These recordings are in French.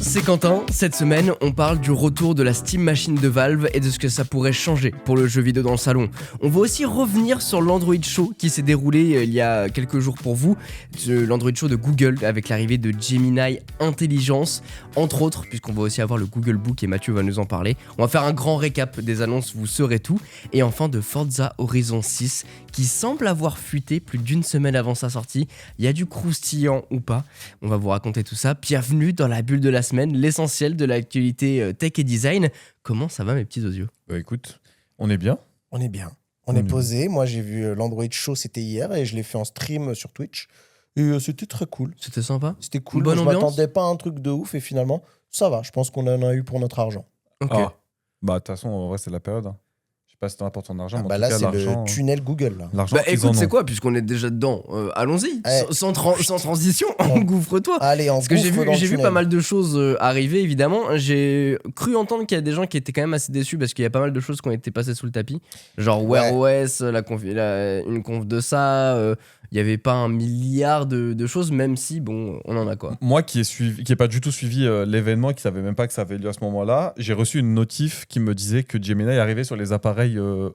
c'est Quentin. Cette semaine, on parle du retour de la Steam Machine de Valve et de ce que ça pourrait changer pour le jeu vidéo dans le salon. On va aussi revenir sur l'Android Show qui s'est déroulé il y a quelques jours pour vous, l'Android Show de Google avec l'arrivée de Gemini Intelligence, entre autres, puisqu'on va aussi avoir le Google Book et Mathieu va nous en parler. On va faire un grand récap des annonces, vous saurez tout, et enfin de Forza Horizon 6 qui semble avoir fuité plus d'une semaine avant sa sortie. Il y a du croustillant ou pas, on va vous raconter tout ça. Bienvenue dans la bulle de la semaine, l'essentiel de l'actualité tech et design. Comment ça va mes petits osios ? Bah écoute, on est bien. On est bien. On est posé. Moi, j'ai vu l'Android Show, c'était hier, et je l'ai fait en stream sur Twitch. Et c'était très cool. C'était sympa ? C'était cool. Bonne Je ambiance ? m'attendais pas à un truc de ouf, et finalement, ça va. Je pense qu'on en a eu pour notre argent. Ok. Ah. Bah de toute fason, en vrai, c'est la période. Je sais pas si t'en apportes ton argent, mais en tout Là, cas, c'est l'argent... le tunnel Google. Là. L'argent Bah qu'ils écoute, en c'est ont. quoi, puisqu'on est déjà dedans, allons-y, Ouais. sans transition, engouffre-toi. Allez, en Parce que j'ai vu tunnel. pas mal de choses arriver, évidemment. J'ai cru entendre qu'il y a des gens qui étaient quand même assez déçus parce qu'il y a pas mal de choses qui ont été passées sous le tapis. Genre Wear OS, une conf de ça, il y avait pas un milliard de choses, même si, bon, on en a quoi. Moi qui ai pas du tout suivi l'événement, qui savait même pas que ça avait lieu à ce moment-là, j'ai reçu une notif qui me disait que Gemini est arrivé sur les appareils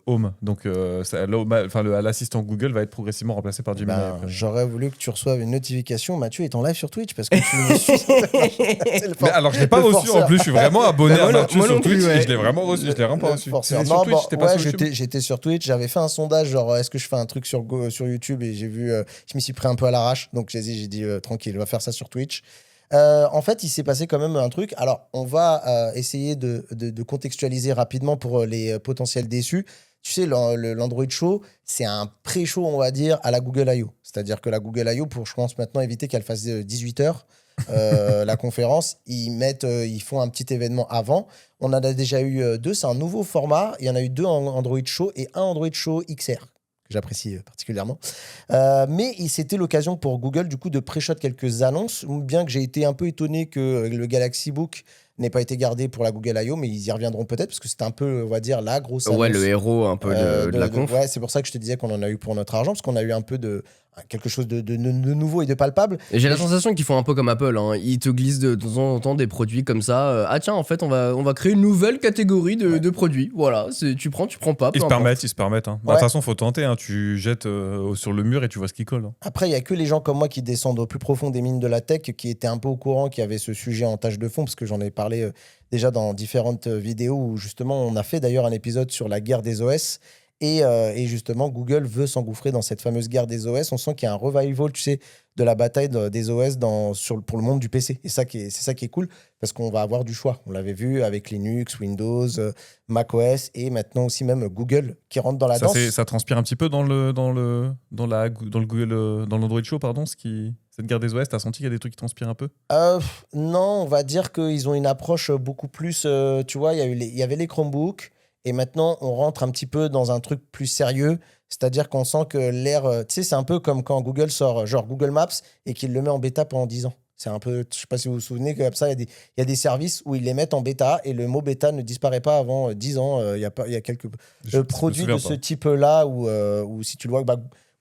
Home. Donc l'assistant Google va être progressivement remplacé par Gemini. après. J'aurais voulu que tu reçoives une notification. Mathieu est en live sur Twitch parce que tu me suis. Mais alors je l'ai pas reçu en plus, je suis vraiment abonné à Mathieu moi non sur plus, Twitch ouais. et je l'ai vraiment reçu, je l'ai vraiment pas reçu. C'était sur Non, Twitch, t'es pas sur YouTube. j'étais sur Twitch, j'avais fait un sondage, genre est-ce que je fais un truc sur YouTube, et j'ai vu, je m'y suis pris un peu à l'arrache, donc j'ai dit tranquille, on va faire ça sur Twitch. En fait, il s'est passé quand même un truc. Alors, on va essayer de contextualiser rapidement pour les potentiels déçus. Tu sais, l'Android Show, c'est un pré-show, on va dire, à la Google I.O. C'est-à-dire que la Google I.O., pour, je pense, maintenant éviter qu'elle fasse 18h, la conférence, ils font un petit événement avant. On en a déjà eu 2, c'est un nouveau format. Il y en a eu 2 en Android Show et un Android Show XR, que j'apprécie particulièrement. Mais c'était l'occasion pour Google, du coup, de pré-shot quelques annonces, bien que j'ai été un peu étonné que le Galaxy Book n'ait pas été gardé pour la Google I.O., mais ils y reviendront peut-être, parce que c'était un peu, on va dire, la grosse annonce. Ouais, le héros un peu de la conf. Ouais, c'est pour ça que je te disais qu'on en a eu pour notre argent, parce qu'on a eu un peu quelque chose de nouveau et de palpable. Et j'ai la sensation qu'ils font un peu comme Apple, hein. Ils te glissent de temps en temps des produits comme ça. Ah tiens, en fait, on va créer une nouvelle catégorie de produits. Voilà, tu prends pas. Ils se permettent. Hein. De Ouais. toute façon, faut tenter. Hein. Tu jettes sur le mur et tu vois ce qui colle. Hein. Après, il n'y a que les gens comme moi qui descendent au plus profond des mines de la tech, qui étaient un peu au courant qu'il y avait ce sujet en tâche de fond, parce que j'en ai parlé déjà dans différentes vidéos où justement on a fait d'ailleurs un épisode sur la guerre des OS. Et justement, Google veut s'engouffrer dans cette fameuse guerre des OS. On sent qu'il y a un revival, tu sais, de la bataille des OS pour le monde du PC. Et c'est ça qui est cool, parce qu'on va avoir du choix. On l'avait vu avec Linux, Windows, macOS, et maintenant aussi même Google qui rentre dans la danse. Ça transpire un petit peu dans l'Android Show, pardon, cette guerre des OS. T'as senti qu'il y a des trucs qui transpirent un peu ? Non, on va dire qu'ils ont une approche beaucoup plus... tu vois, il y avait les Chromebooks. Et maintenant, on rentre un petit peu dans un truc plus sérieux. C'est-à-dire qu'on sent que l'ère... tu sais, c'est un peu comme quand Google sort genre Google Maps et qu'il le met en bêta pendant 10 ans. C'est un peu... Je sais pas si vous vous souvenez que comme ça, il y a des services où ils les mettent en bêta et le mot bêta ne disparaît pas avant 10 ans. Il y a quelques produits de ce type-là où si tu le vois,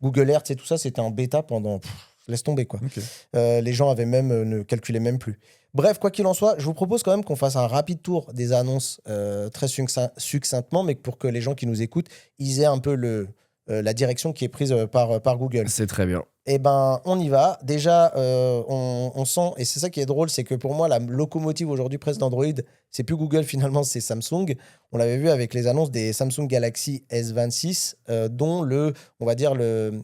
Google Earth et tout ça, c'était en bêta pendant... laisse tomber, quoi. Okay. Les gens ne calculaient même plus. Bref, quoi qu'il en soit, je vous propose quand même qu'on fasse un rapide tour des annonces très succinctement, mais pour que les gens qui nous écoutent, ils aient un peu la direction qui est prise par Google. C'est très bien. Eh ben, on y va. Déjà, on sent, et c'est ça qui est drôle, c'est que pour moi, la locomotive aujourd'hui presque d'Android, c'est plus Google finalement, c'est Samsung. On l'avait vu avec les annonces des Samsung Galaxy S26, dont on va dire le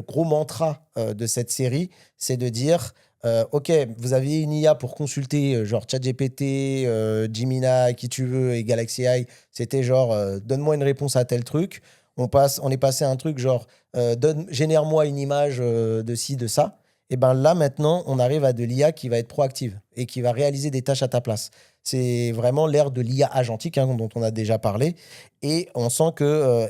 gros mantra de cette série, c'est de dire... ok, vous aviez une IA pour consulter genre ChatGPT, Gemini, qui tu veux, et Galaxy AI. C'était genre, donne-moi une réponse à tel truc. On est passé à un truc genre, génère-moi une image de ci, de ça. Et bien là, maintenant, on arrive à de l'IA qui va être proactive et qui va réaliser des tâches à ta place. C'est vraiment l'ère de l'IA agentique, hein, dont on a déjà parlé. Et on sent que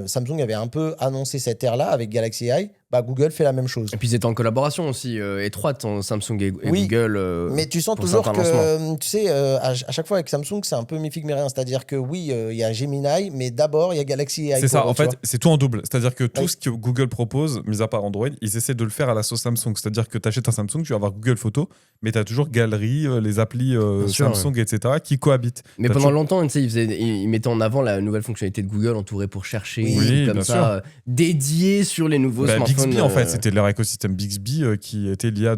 Samsung avait un peu annoncé cette ère-là avec Galaxy AI. bah, Google fait la même chose. Et puis ils étaient en collaboration aussi étroite, Samsung et Oui, Google. Mais tu sens pour toujours certains que, tu sais, à chaque fois avec Samsung, c'est un peu mi figue mi rien. C'est-à-dire que oui, il y a Gemini, mais d'abord, il y a Galaxy AI. C'est ça, pour eux, en tu fait, vois. c'est tout en double. C'est-à-dire que tout Oui. ce que Google propose, mis à part Android, ils essaient de le faire à la sauce Samsung. C'est-à-dire que tu achètes un Samsung, tu vas avoir Google Photos, mais tu as toujours Galerie, les applis Bien sûr, Samsung, etc., qui cohabitent. Mais T'as pendant toujours- longtemps, tu sais, ils mettaient en avant la nouvelle fonctionnalité de Google entourée pour chercher, Oui, des trucs comme bien ça, sûr. dédié sur les nouveaux Bah, smartphones. Bixby, en fait, c'était leur écosystème Bixby qui était l'IA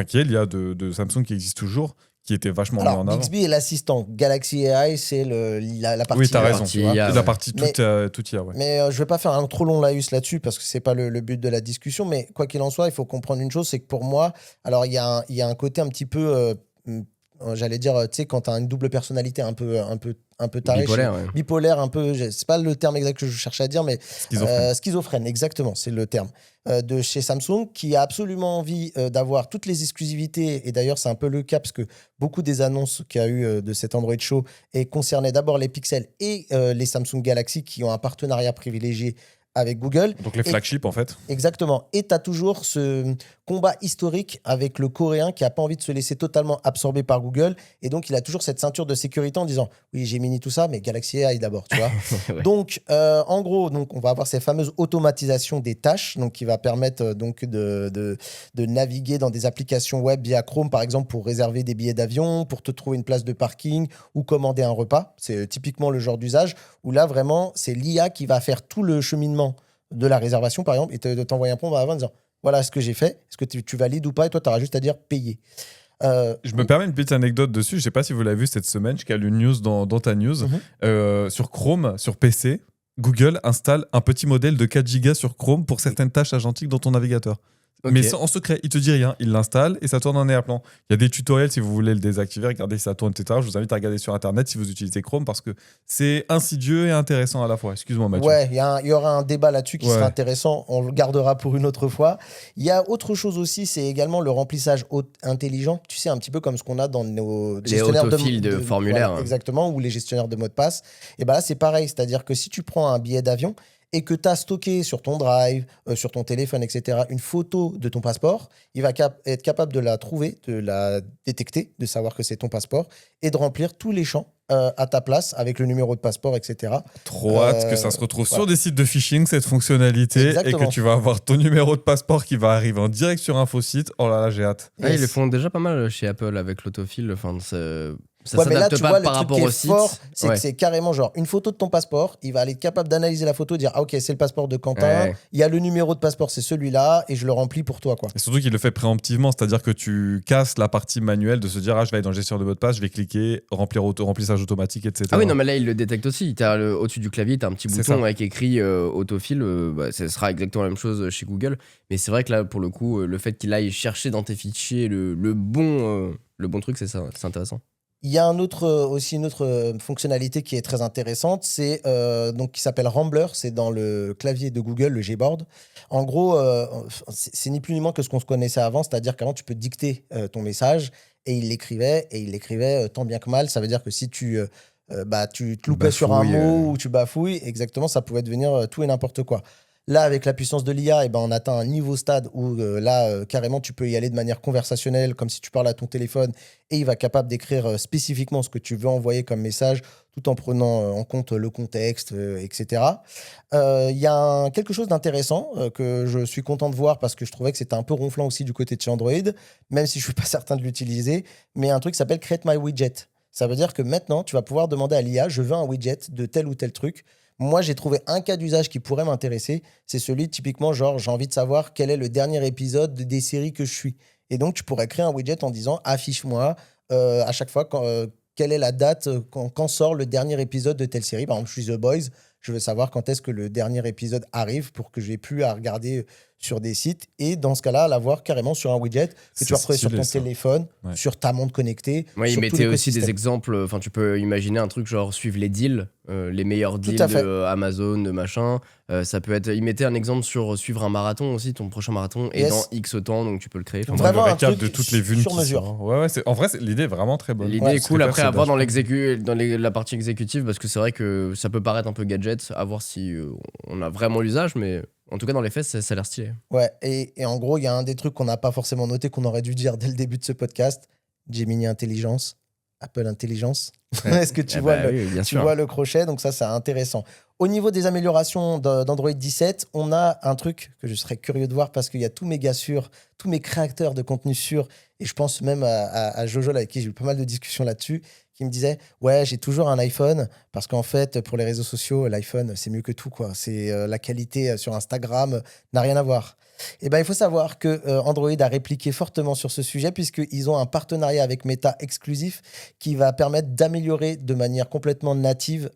qui est l'IA de Samsung qui existe toujours, qui était vachement mis Alors, en avant. Bixby est l'assistant. Galaxy AI, c'est la partie. Oui, t'as IA, raison. tu vois. IA, La ouais. partie Mais- tout IA, ouais. Mais je vais pas faire un trop long laïus là-dessus parce que c'est pas le but de la discussion. Mais quoi qu'il en soit, il faut comprendre une chose, c'est que pour moi, alors il y a un côté un petit peu, j'allais dire, tu sais, quand tu as une double personnalité un peu tarée, Bipolaire, ouais. bipolaire, un peu, c'est pas le terme exact que je cherchais à dire, mais Schizophrène. schizophrène, exactement, c'est le terme, de chez Samsung, qui a absolument envie d'avoir toutes les exclusivités. Et d'ailleurs, c'est un peu le cas parce que beaucoup des annonces qu'il y a eu de cet Android Show concernaient d'abord les Pixel et les Samsung Galaxy qui ont un partenariat privilégié avec Google. Donc les flagships, en fait. Exactement. Et tu as toujours ce combat historique avec le Coréen qui n'a pas envie de se laisser totalement absorber par Google. Et donc, il a toujours cette ceinture de sécurité en disant oui, j'ai mini tout ça, mais Galaxy AI d'abord, tu vois. Ouais. Donc, en gros, on va avoir ces fameuses automatisations des tâches donc, qui va permettre donc, de naviguer dans des applications web via Chrome, par exemple, pour réserver des billets d'avion, pour te trouver une place de parking ou commander un repas. C'est typiquement le genre d'usage où là, vraiment, c'est l'IA qui va faire tout le cheminement de la réservation, par exemple, et de t'envoyer un prompt avant en disant voilà ce que j'ai fait, est-ce que tu valides ou pas, et toi, tu auras juste à dire payer. Je me permets une petite anecdote dessus. Je sais pas si vous l'avez vu cette semaine. Je cale une news dans ta news. Sur Chrome, sur PC, Google installe un petit modèle de 4 Go sur Chrome pour certaines tâches agentiques dans ton navigateur. Ok. Mais en secret, il te dit rien. Il l'installe et ça tourne en arrière-plan. Il y a des tutoriels si vous voulez le désactiver, regardez si ça tourne, etc. Je vous invite à regarder sur Internet si vous utilisez Chrome parce que c'est insidieux et intéressant à la fois. Excuse-moi, Mathieu. Ouais, il y aura un débat là-dessus qui Ouais. sera intéressant. On le gardera pour une autre fois. Il y a autre chose aussi, c'est également le remplissage intelligent. Tu sais, un petit peu comme ce qu'on a dans nos Les gestionnaires autofills de formulaires. voilà, exactement, ou les gestionnaires de mots de passe. Et ben là, c'est pareil. C'est-à-dire que si tu prends un billet d'avion et que tu as stocké sur ton drive, sur ton téléphone, etc., une photo de ton passeport, il va être capable de la trouver, de la détecter, de savoir que c'est ton passeport et de remplir tous les champs à ta place avec le numéro de passeport, etc. Trop hâte que ça se retrouve voilà. sur des sites de phishing, cette fonctionnalité, Exactement. et que tu vas avoir ton numéro de passeport qui va arriver en direct sur un faux site. Oh là là, j'ai hâte. Ouais, ils le Yes. font déjà pas mal chez Apple avec l'autofill. Enfin, ça Ouais, mais là, s'adapte tu pas vois, le par truc rapport qui est au site. fort, c'est Ouais. que c'est carrément genre une photo de ton passeport. Il va être capable d'analyser la photo, dire ah ok, c'est le passeport de Quentin. Ouais. Il y a le numéro de passeport, c'est celui-là, et je le remplis pour toi, quoi. Et surtout qu'il le fait préemptivement, c'est-à-dire que tu casses la partie manuelle de se dire ah, je vais aller dans le gestionnaire de mot de passe, je vais cliquer, remplissage automatique, etc. Ah oui, non, mais là, il le détecte aussi. Au-dessus du clavier, tu as un petit C'est bouton ça. avec écrit autofill. Ce sera exactement la même chose chez Google. Mais c'est vrai que là, pour le coup, le fait qu'il aille chercher dans tes fichiers le bon truc, c'est ça, c'est intéressant. Il y a aussi une autre fonctionnalité qui est très intéressante, c'est donc qui s'appelle Rambler, c'est dans le clavier de Google, le Gboard. En gros, c'est ni plus ni moins que ce qu'on se connaissait avant, c'est-à-dire qu'avant tu peux dicter ton message et il l'écrivait tant bien que mal. Ça veut dire que si tu te loupais sur un Bafouilles, mot ou tu bafouilles, exactement, ça pouvait devenir tout et n'importe quoi. Là, avec la puissance de l'IA, on atteint un niveau stade où carrément, tu peux y aller de manière conversationnelle, comme si tu parles à ton téléphone, et il va être capable d'écrire spécifiquement ce que tu veux envoyer comme message, tout en prenant en compte le contexte, etc. Il y a quelque chose d'intéressant que je suis content de voir parce que je trouvais que c'était un peu ronflant aussi du côté de chez Android, même si je ne suis pas certain de l'utiliser, mais un truc qui s'appelle Create My Widget. Ça veut dire que maintenant, tu vas pouvoir demander à l'IA, je veux un widget de tel ou tel truc. Moi, j'ai trouvé un cas d'usage qui pourrait m'intéresser. C'est celui, typiquement, genre, j'ai envie de savoir quel est le dernier épisode des séries que je suis. Et donc, tu pourrais créer un widget en disant, affiche-moi à chaque fois quelle est la date, quand sort le dernier épisode de telle série. Par exemple, je suis The Boys. Je veux savoir quand est-ce que le dernier épisode arrive pour que j'ai plus à regarder sur des sites. Et dans ce cas-là, l'avoir carrément sur un widget que tu vas retrouver sur ton téléphone, Ouais. sur ta montre connectée. Ouais, il sur tout mettait aussi l'écosystème. des exemples. Enfin, tu peux imaginer un truc genre suivre les deals, les meilleurs Tout deals à fait. de Amazon, de machin. Ça peut être. Il mettait un exemple sur suivre un marathon aussi, ton prochain marathon, et Yes. dans X temps, donc tu peux le créer. Enfin, Vraiment le un récap truc de toutes les vues sur qui mesure. sortent. Ouais, en vrai, l'idée est vraiment très bonne. l'idée Ouais, est ce cool. que Après, faire, à voir c'est dans la partie exécutive, parce que c'est vrai que ça peut paraître un peu gadget, à voir si on a vraiment l'usage, mais En tout cas, dans les faits, ça a l'air stylé. Ouais, et en gros, il y a un des trucs qu'on n'a pas forcément noté, qu'on aurait dû dire dès le début de ce podcast. Gemini Intelligence, Apple Intelligence. Ouais. Est-ce que tu Eh vois bah oui, bien tu sûr. vois le crochet? Donc ça, c'est intéressant. Au niveau des améliorations d'Android 17, on a un truc que je serais curieux de voir parce qu'il y a tous mes gars sûrs, tous mes créateurs de contenu sûrs, et je pense même à Jojo, avec qui j'ai eu pas mal de discussions là-dessus, qui me disait ouais, j'ai toujours un iPhone parce qu'en fait pour les réseaux sociaux l'iPhone c'est mieux que tout quoi, c'est la qualité sur Instagram n'a rien à voir. Et ben il faut savoir que Android a répliqué fortement sur ce sujet puisqu'ils ont un partenariat avec Meta exclusif qui va permettre d'améliorer de manière complètement native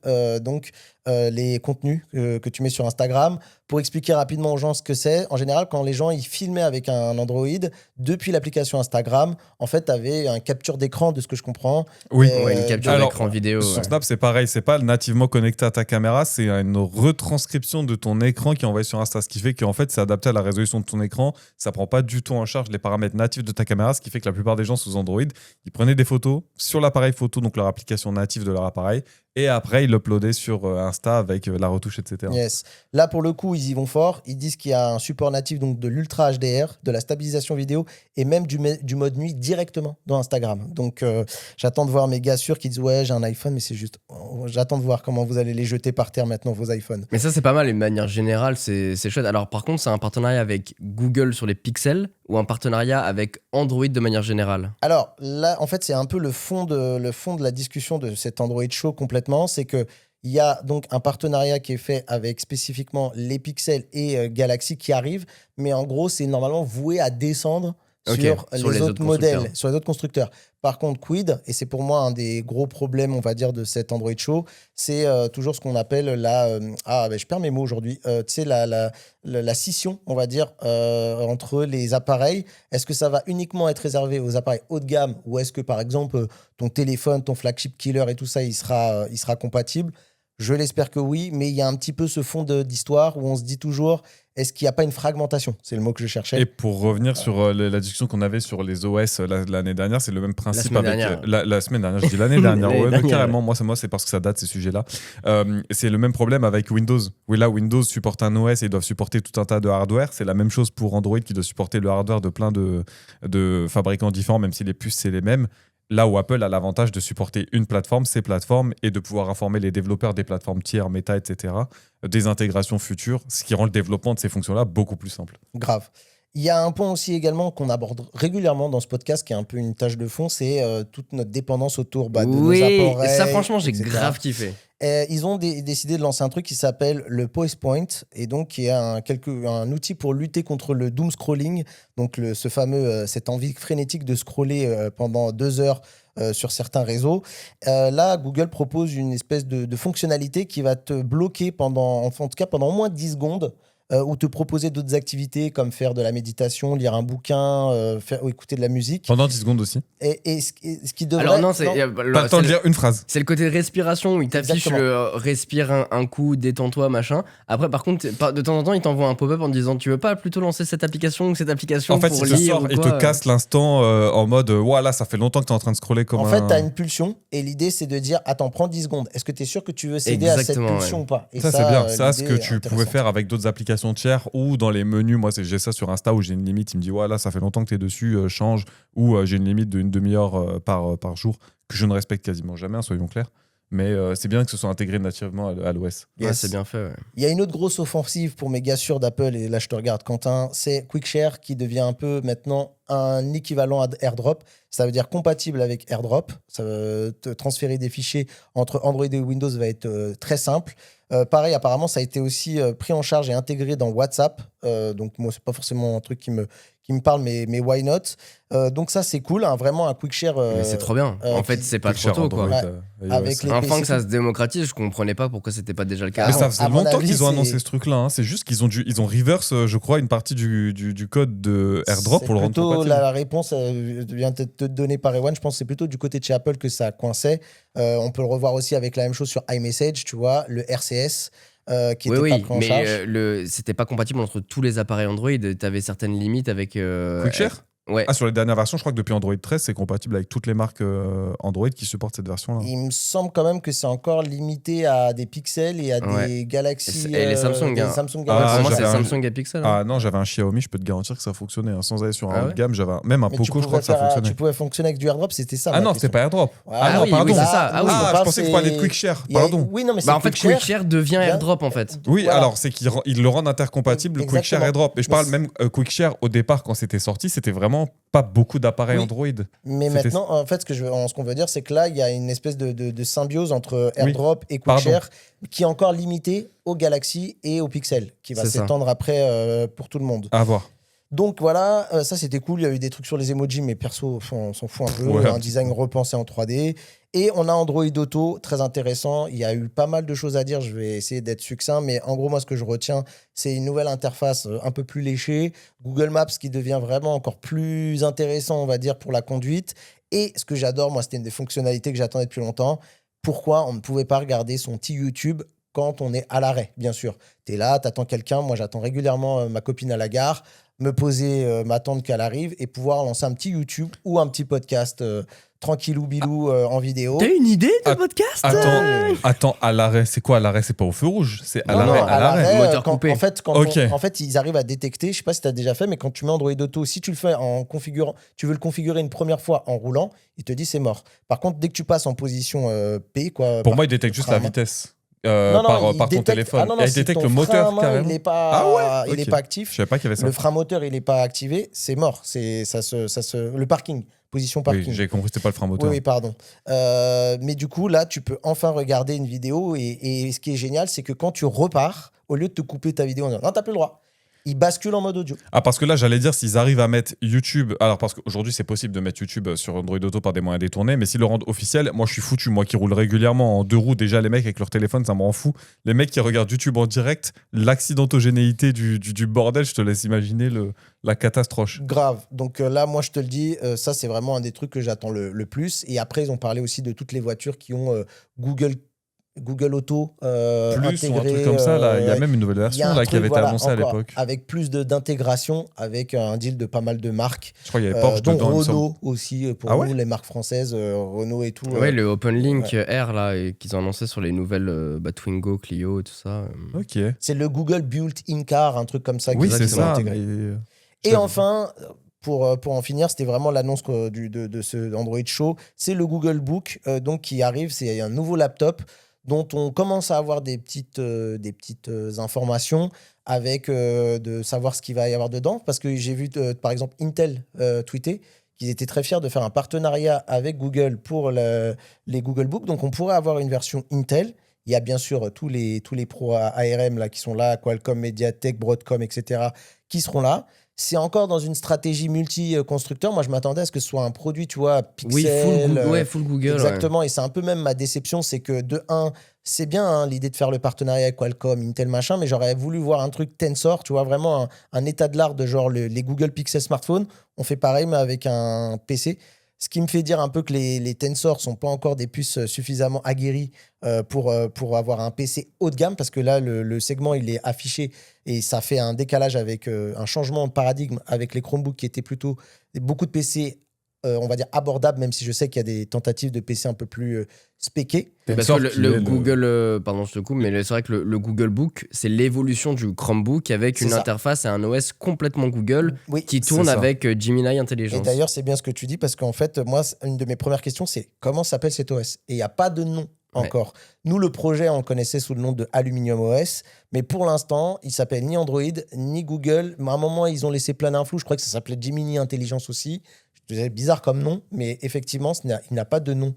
les contenus que tu mets sur Instagram. Pour expliquer rapidement aux gens ce que c'est, en général, quand les gens ils filmaient avec un Android, depuis l'application Instagram, en fait, tu avais un capture d'écran, de ce que je comprends. Oui. Ouais, une capture alors, d'écran vidéo. Sur Ouais. Snap, c'est pareil, c'est pas nativement connecté à ta caméra, c'est une retranscription de ton écran qui est envoyé sur Insta, ce qui fait qu'en fait, c'est adapté à la résolution de ton écran, ça prend pas du tout en charge les paramètres natifs de ta caméra, ce qui fait que la plupart des gens sous Android, ils prenaient des photos sur l'appareil photo, donc leur application native de leur appareil, et après, ils l'uploadaient sur Insta avec la retouche, etc. Yes. Là, pour le coup, ils y vont fort. Ils disent qu'il y a un support natif donc de l'Ultra HDR, de la stabilisation vidéo et même du mode nuit directement dans Instagram. Donc, j'attends de voir mes gars sûrs qui disent ouais, j'ai un iPhone, mais c'est juste. J'attends de voir comment vous allez les jeter par terre maintenant, vos iPhones. Mais ça, c'est pas mal, et de manière générale, c'est chouette. Alors, par contre, c'est un partenariat avec Google sur les pixels ou un partenariat avec Android de manière générale? Alors là, en fait, c'est un peu le fond de la discussion de cet Android Show complètement. C'est que il y a donc un partenariat qui est fait avec spécifiquement les Pixels et Galaxy qui arrivent, mais en gros, c'est normalement voué à descendre Ok, sur les autres modèles, constructeurs. sur les autres constructeurs. Par contre, quid, et c'est pour moi un des gros problèmes, on va dire, de cet Android Show, c'est toujours ce qu'on appelle je perds mes mots aujourd'hui, tu sais, la scission, on va dire, entre les appareils. Est-ce que ça va uniquement être réservé aux appareils haut de gamme ou est-ce que, par exemple, ton téléphone, ton flagship killer et tout ça, il sera compatible? Je l'espère que oui, mais il y a un petit peu ce fond d'histoire où on se dit toujours, est-ce qu'il n'y a pas une fragmentation? C'est le mot que je cherchais. Et pour revenir sur la discussion qu'on avait sur les OS l'année dernière, c'est le même principe semaine avec dernière. La semaine dernière. Je dis l'année dernière. L'année Ouais, mais dernière, carrément, moi c'est parce que ça date ces sujets-là. C'est le même problème avec Windows. Oui, là Windows supporte un OS et ils doivent supporter tout un tas de hardware. C'est la même chose pour Android qui doit supporter le hardware de plein de fabricants différents, même si les puces c'est les mêmes. Là où Apple a l'avantage de supporter une plateforme, ces plateformes, et de pouvoir informer les développeurs des plateformes tiers, Meta, etc., des intégrations futures, ce qui rend le développement de ces fonctions-là beaucoup plus simple. Grave. Il y a un point aussi également qu'on aborde régulièrement dans ce podcast, qui est un peu une tâche de fond, c'est toute notre dépendance autour de nos Oui, appareils. ça, franchement, j'ai etc. grave kiffé. Ils ont décidé de lancer un truc qui s'appelle le Pause Point, et donc qui est un outil pour lutter contre le doom scrolling, donc ce fameux, cette envie frénétique de scroller pendant 2 heures sur certains réseaux. Là, Google propose une espèce de fonctionnalité qui va te bloquer en tout cas pendant au moins 10 secondes, ou te proposer d'autres activités comme faire de la méditation, lire un bouquin, ou écouter de la musique. Pendant 10 secondes aussi. Et ce qui devrait... Alors non, c'est Pas le temps de dire une phrase. c'est le côté respiration où il t'affiche Exactement. respire un coup, détends-toi, machin. Après, par contre, de temps en temps, il t'envoie un pop-up en te disant tu veux pas plutôt lancer cette application ou cette application En fait, pour il te lire sort ou et quoi te casse l'instant en mode voilà, ça fait longtemps que tu es en train de scroller comme En un. fait, tu as une pulsion et l'idée, c'est de dire attends, prends 10 secondes. Est-ce que tu es sûr que tu veux céder à cette Exactement, pulsion ouais. ou pas? Et Ça, c'est bien. Ça, ce l'idée que est tu pouvais intéressante. faire avec d'autres applications tiers ou dans les menus. Moi, j'ai ça sur Insta où j'ai une limite. Il me dit, voilà, ça fait longtemps que tu es dessus, change. Ou j'ai une limite d'une demi-heure par jour que je ne respecte quasiment jamais, soyons clairs. Mais c'est bien que ce soit intégré nativement à l'OS. Ouais, Yes. c'est bien fait. Ouais. Il y a une autre grosse offensive pour mes gars sûrs d'Apple, et là je te regarde Quentin, c'est QuickShare qui devient un peu maintenant un équivalent à AirDrop. Ça veut dire compatible avec AirDrop. Ça veut te transférer des fichiers entre Android et Windows va être très simple. Pareil, apparemment, ça a été aussi pris en charge et intégré dans WhatsApp. Donc moi, c'est pas forcément un truc qui me parle, mais why not? Donc ça, c'est cool, hein, vraiment un QuickShare. Mais c'est trop bien. En fait, c'est pas trop tôt, quoi. Avec les Enfin PC. que ça se démocratise, je comprenais pas pourquoi c'était pas déjà le cas. Mais Ah, ça à faisait mon longtemps avis, qu'ils ont c'est- annoncé ce truc-là. Hein. C'est juste qu'ils ont reverse, je crois, une partie du code de AirDrop pour le rendre plutôt compatible. la réponse vient de te donner par Ewan. Je pense que c'est plutôt du côté de chez Apple que ça coinçait. On peut le revoir aussi avec la même chose sur iMessage, tu vois, le RCS. Qui était pas pris en mais charge. c'était pas compatible entre tous les appareils Android. T'avais certaines limites avec. QuickShare Ouais. Ah, sur les dernières versions, je crois que depuis Android 13, c'est compatible avec toutes les marques Android qui supportent cette version-là. Il me semble quand même que c'est encore limité à des Pixels et à des Galaxy. Et les Samsung. des Hein. Samsung Ah, Galaxy. pour moi, j'avais c'est un- Samsung et Pixel. Ah non, j'avais un Xiaomi, je peux te garantir que ça fonctionnait. Hein. Sans aller sur un Ah haut ouais de gamme, même un Mais tu Poco, je pouvais crois que ça faire- fonctionnait. Tu pouvais fonctionner avec du AirDrop, c'était ça. Ah ma non, question. c'était pas AirDrop. Ouais, Ah non, oui, pardon. oui, c'est ça. Ah oui. je pensais que tu parlais de QuickShare. Pardon. Oui, non, mais c'est Bah en fait, QuickShare. QuickShare devient AirDrop en fait. Oui, Voilà. alors c'est qu'ils le rendent intercompatible, le Exactement. QuickShare AirDrop. Et je Mais parle c'est- même QuickShare au départ, quand c'était sorti, c'était vraiment pas beaucoup d'appareils Oui. Android. Mais C'était- maintenant, en fait, ce qu'on veut dire, c'est que là, il y a une espèce de symbiose entre AirDrop et Pardon. QuickShare qui est encore limitée au Galaxy et au Pixel, qui va C'est ça. s'étendre après pour tout le monde. À voir. Donc voilà, ça c'était cool. Il y a eu des trucs sur les emojis, mais perso, on s'en fout un peu. Ouais, Un design repensé en 3D. Et on a Android Auto, très intéressant. Il y a eu pas mal de choses à dire. Je vais essayer d'être succinct, mais en gros, moi, ce que je retiens, c'est une nouvelle interface un peu plus léchée. Google Maps qui devient vraiment encore plus intéressant, on va dire, pour la conduite. Et ce que j'adore, moi, c'était une des fonctionnalités que j'attendais depuis longtemps. Pourquoi on ne pouvait pas regarder son petit YouTube quand on est à l'arrêt, bien sûr. Tu es là, tu attends quelqu'un. Moi, j'attends régulièrement ma copine à la gare, me poser, m'attendre qu'elle arrive et pouvoir lancer un petit YouTube ou un petit podcast tranquillou bilou en vidéo. T'as une idée de Att- podcast Attends, à l'arrêt, c'est quoi à l'arrêt? C'est pas au feu rouge, c'est à Non, l'arrêt. non, À l'arrêt. Moteur quand- coupé. En fait, Ok. en fait, ils arrivent à détecter, je sais pas si tu as déjà fait, mais quand tu mets Android Auto, si tu le fais en configurant, tu veux le configurer une première fois en roulant, il te dit c'est mort. Par contre, dès que tu passes en position P, quoi. Pour par- moi, il détecte juste frein la à main. vitesse Non, non, il par ton détecte- téléphone. Ah non, non, Et il si détecte ton le frein à moteur main, carrément. il est pas, Ah ouais, il est ok. pas actif. Je savais pas qu'il y avait ça. Le frein moteur, il est pas activé, c'est mort. Le parking, position Oui, parking. j'ai compris que c'était pas le frein Oui, moteur. oui, pardon. Mais du coup, là, tu peux enfin regarder une vidéo. Et ce qui est génial, c'est que quand tu repars, au lieu de te couper ta vidéo en disant non, t'as plus le droit, il bascule en mode audio. Ah, parce que là, j'allais dire, s'ils arrivent à mettre YouTube. Alors, parce qu'aujourd'hui, c'est possible de mettre YouTube sur Android Auto par des moyens détournés, mais s'ils le rendent officiel, moi, je suis foutu. Moi qui roule régulièrement en 2 roues, déjà, les mecs avec leur téléphone, ça m'en fout. Les mecs qui regardent YouTube en direct, l'accidentogénéité du bordel, je te laisse imaginer la catastrophe. Grave. Donc là, moi, je te le dis, ça, c'est vraiment un des trucs que j'attends le plus. Et après, ils ont parlé aussi de toutes les voitures qui ont Google Auto Plus ou un intégré. truc comme ça, là. Il y a ouais. même une nouvelle Il y a version un là, qui truc, avait été voilà, annoncée à encore, l'époque. avec plus d'intégration, avec un deal de pas mal de marques. Je crois qu'il y avait Porsche dont dedans, il me semble. Renault aussi, pour Ah nous, ouais les marques françaises, Renault et tout. Ouais, le Open Link R là, et qu'ils ont annoncé sur les nouvelles Twingo, Clio et tout ça. Ok. C'est le Google Built-in Car, un truc comme ça. Oui, qu'ils c'est ont ça. intégré. mais- Et enfin, pour en finir, c'était vraiment l'annonce de ce Android Show. C'est le Google Book donc, qui arrive. C'est un nouveau laptop dont on commence à avoir des petites informations avec de savoir ce qu'il va y avoir dedans. Parce que j'ai vu, par exemple, Intel tweeter qu'ils étaient très fiers de faire un partenariat avec Google pour les Google Book. Donc, on pourrait avoir une version Intel. Il y a bien sûr tous les pros ARM là, qui sont là, Qualcomm, Mediatek, Broadcom, etc., qui seront là. C'est encore dans une stratégie multi-constructeur. Moi, je m'attendais à ce que ce soit un produit, tu vois, Oui, Pixel. full Google. Exactement. Et c'est un peu même ma déception, c'est que de un, c'est bien hein, l'idée de faire le partenariat avec Qualcomm, Intel, machin, mais j'aurais voulu voir un truc Tensor, tu vois, vraiment un état de l'art de genre les Google Pixel smartphones. On fait pareil, mais avec un PC. Ce qui me fait dire un peu que les Tensor sont pas encore des puces suffisamment aguerries pour avoir un PC haut de gamme, parce que là, le segment, il est affiché et ça fait un décalage avec un changement de paradigme avec les Chromebooks qui étaient plutôt beaucoup de PC, on va dire, abordables, même si je sais qu'il y a des tentatives de PC un peu plus spéqués. Parce que le Google, pardon, je te coupe, mais c'est vrai que le Google Book, c'est l'évolution du Chromebook avec une C'est ça. interface et un OS complètement Google Oui. qui tourne ça. avec Gemini Et Intelligence. d'ailleurs, c'est bien ce que tu dis, parce qu'en fait, moi, une de mes premières questions, c'est comment s'appelle cet OS? Et il n'y a pas de nom encore. Nous, le projet, on le connaissait sous le nom de Aluminium OS, mais pour l'instant, il s'appelle ni Android, ni Google. Mais à un moment, ils ont laissé planer un flou. Je crois que ça s'appelait Gemini Intelligence aussi. C'est bizarre comme nom, mais effectivement, il n'a pas de nom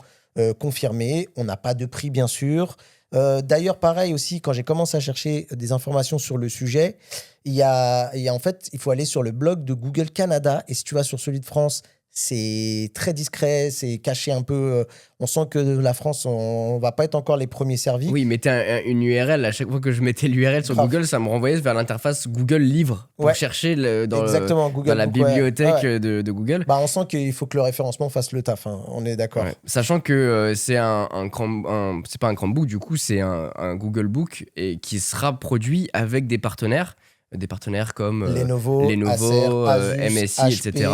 confirmé. On n'a pas de prix, bien sûr. D'ailleurs, pareil aussi, quand j'ai commencé à chercher des informations sur le sujet, en fait, il faut aller sur le blog de Google Canada. Et si tu vas sur celui de France, c'est très discret, c'est caché un peu. On sent que la France, on va pas être encore les premiers servis. Oui, mettez une URL. À chaque fois que je mettais l'URL sur Grave. Google, ça me renvoyait vers l'interface Google Livre pour Ouais. chercher Exactement, Google dans la Book, ouais. bibliothèque Ouais. de Google. Bah, on sent qu'il faut que le référencement fasse le taf, hein. On est d'accord. Ouais. Sachant que c'est c'est pas un Chromebook, du coup, c'est un Google Book et qui sera produit avec des partenaires comme Lenovo, Lenovo, Acer, Asus, MSI, HP. etc.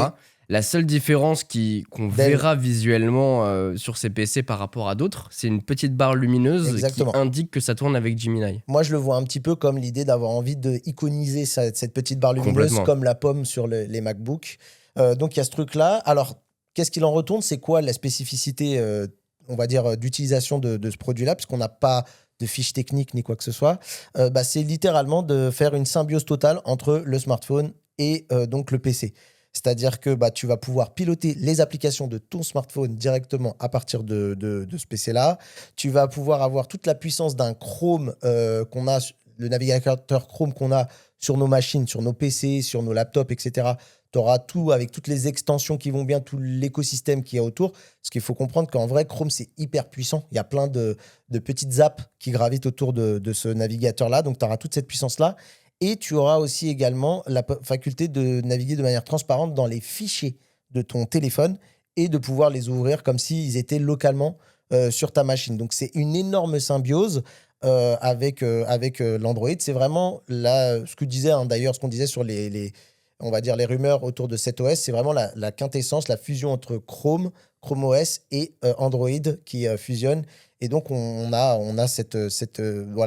La seule différence qu'on Dell. verra visuellement sur ces PC par rapport à d'autres, c'est une petite barre lumineuse Exactement. qui indique que ça tourne avec Gemini. Moi, je le vois un petit peu comme l'idée d'avoir envie de iconiser cette petite barre lumineuse Complètement. comme la pomme sur les MacBooks. Donc, il y a ce truc-là. Alors, qu'est-ce qu'il en retourne? C'est quoi la spécificité, on va dire, d'utilisation de ce produit-là, puisqu'on n'a pas de fiches techniques ni quoi que ce soit. C'est littéralement de faire une symbiose totale entre le smartphone et donc le PC. C'est-à-dire que tu vas pouvoir piloter les applications de ton smartphone directement à partir de ce PC-là. Tu vas pouvoir avoir toute la puissance d'un Chrome qu'on a, le navigateur Chrome qu'on a sur nos machines, sur nos PC, sur nos laptops, etc. Tu auras tout avec toutes les extensions qui vont bien, tout l'écosystème qui est autour. Parce qu'il faut comprendre qu'en vrai, Chrome, c'est hyper puissant. Il y a plein de petites apps qui gravitent autour de ce navigateur-là. Donc, tu auras toute cette puissance-là. Et tu auras aussi également la faculté de naviguer de manière transparente dans les fichiers de ton téléphone et de pouvoir les ouvrir comme s'ils étaient localement sur ta machine. Donc, c'est une énorme symbiose avec l'Android. C'est vraiment ce qu'on disait sur on va dire les rumeurs autour de cet OS. C'est vraiment la quintessence, la fusion entre Chrome OS et Android qui fusionnent. Et donc, on a cette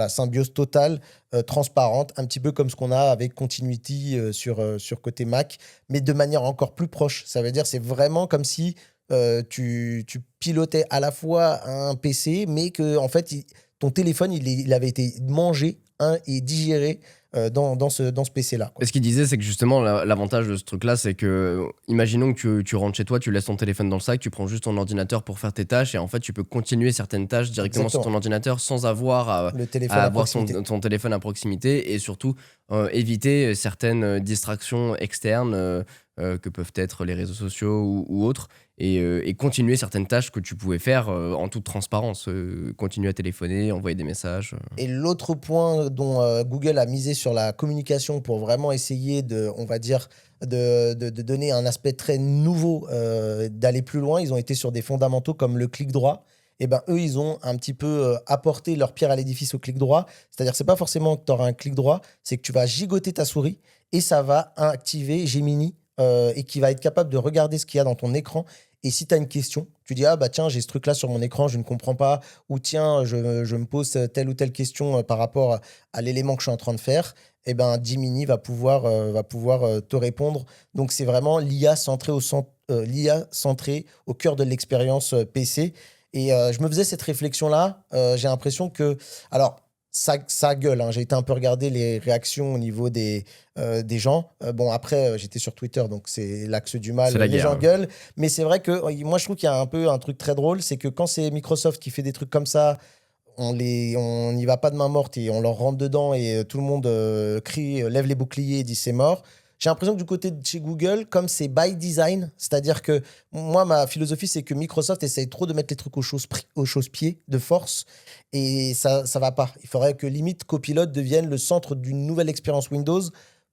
symbiose totale, transparente, un petit peu comme ce qu'on a avec Continuity sur côté Mac, mais de manière encore plus proche. Ça veut dire c'est vraiment comme si tu pilotais à la fois un PC, mais que en fait, ton téléphone, il avait été mangé et digéré dans ce PC-là. Et ce qu'il disait, c'est que justement, l'avantage de ce truc-là, c'est que, imaginons que tu rentres chez toi, tu laisses ton téléphone dans le sac, tu prends juste ton ordinateur pour faire tes tâches, et en fait, tu peux continuer certaines tâches directement sur ton ordinateur sans avoir à avoir ton téléphone à proximité, et surtout éviter certaines distractions externes que peuvent être les réseaux sociaux ou autres, et continuer certaines tâches que tu pouvais faire en toute transparence. Continuer à téléphoner, envoyer des messages. Et l'autre point dont Google a misé sur la communication pour vraiment essayer de donner un aspect très nouveau, d'aller plus loin, ils ont été sur des fondamentaux comme le clic droit. Et eux, ils ont un petit peu apporté leur pierre à l'édifice au clic droit. C'est-à-dire que c'est pas forcément que tu auras un clic droit, c'est que tu vas gigoter ta souris et ça va activer Gemini et qui va être capable de regarder ce qu'il y a dans ton écran. Et si tu as une question, tu dis « Ah tiens, j'ai ce truc-là sur mon écran, je ne comprends pas. » Ou « Tiens, je me pose telle ou telle question par rapport à l'élément que je suis en train de faire. » Gemini va pouvoir te répondre. Donc, c'est vraiment l'IA centrée au cœur de l'expérience PC. Et je me faisais cette réflexion-là. J'ai l'impression que... Alors, ça gueule. J'ai été un peu regarder les réactions au niveau des gens. Après, j'étais sur Twitter, donc c'est l'axe du mal. Les gens gueulent. Mais c'est vrai que moi, je trouve qu'il y a un peu un truc très drôle. C'est que quand c'est Microsoft qui fait des trucs comme ça, on n'y va pas de main morte et on leur rentre dedans et tout le monde crie, lève les boucliers et dit c'est mort. J'ai l'impression que du côté de chez Google, comme c'est by design, c'est-à-dire que moi, ma philosophie, c'est que Microsoft essaye trop de mettre les trucs aux chausse-pieds de force et ça va pas. Il faudrait que limite Copilot devienne le centre d'une nouvelle expérience Windows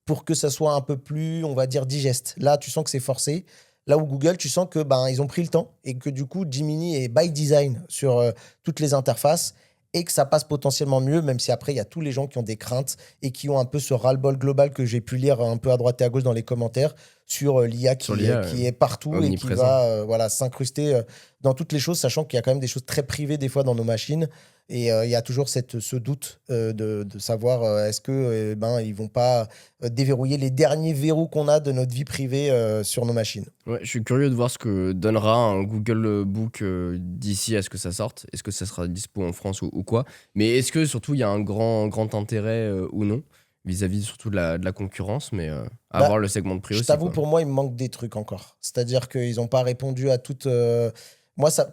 pour que ça soit un peu plus, on va dire, digeste. Là, tu sens que c'est forcé. Là où Google, tu sens que ils ont pris le temps et que du coup, Gemini est by design sur toutes les interfaces et que ça passe potentiellement mieux, même si après, il y a tous les gens qui ont des craintes et qui ont un peu ce ras-le-bol global que j'ai pu lire un peu à droite et à gauche dans les commentaires sur l'IA qui est partout et qui va s'incruster dans toutes les choses, sachant qu'il y a quand même des choses très privées des fois dans nos machines. Et il y a toujours ce doute de savoir est-ce que ils vont pas déverrouiller les derniers verrous qu'on a de notre vie privée sur nos machines. Ouais, je suis curieux de voir ce que donnera un Google Book d'ici à ce que ça sorte. Est-ce que ça sera dispo en France ou quoi? Mais est-ce que surtout il y a un grand intérêt ou non vis-à-vis surtout de la concurrence, mais à voir le segment de prix aussi. Je t'avoue, pour moi, il me manque des trucs encore. C'est-à-dire qu'ils n'ont pas répondu à toutes...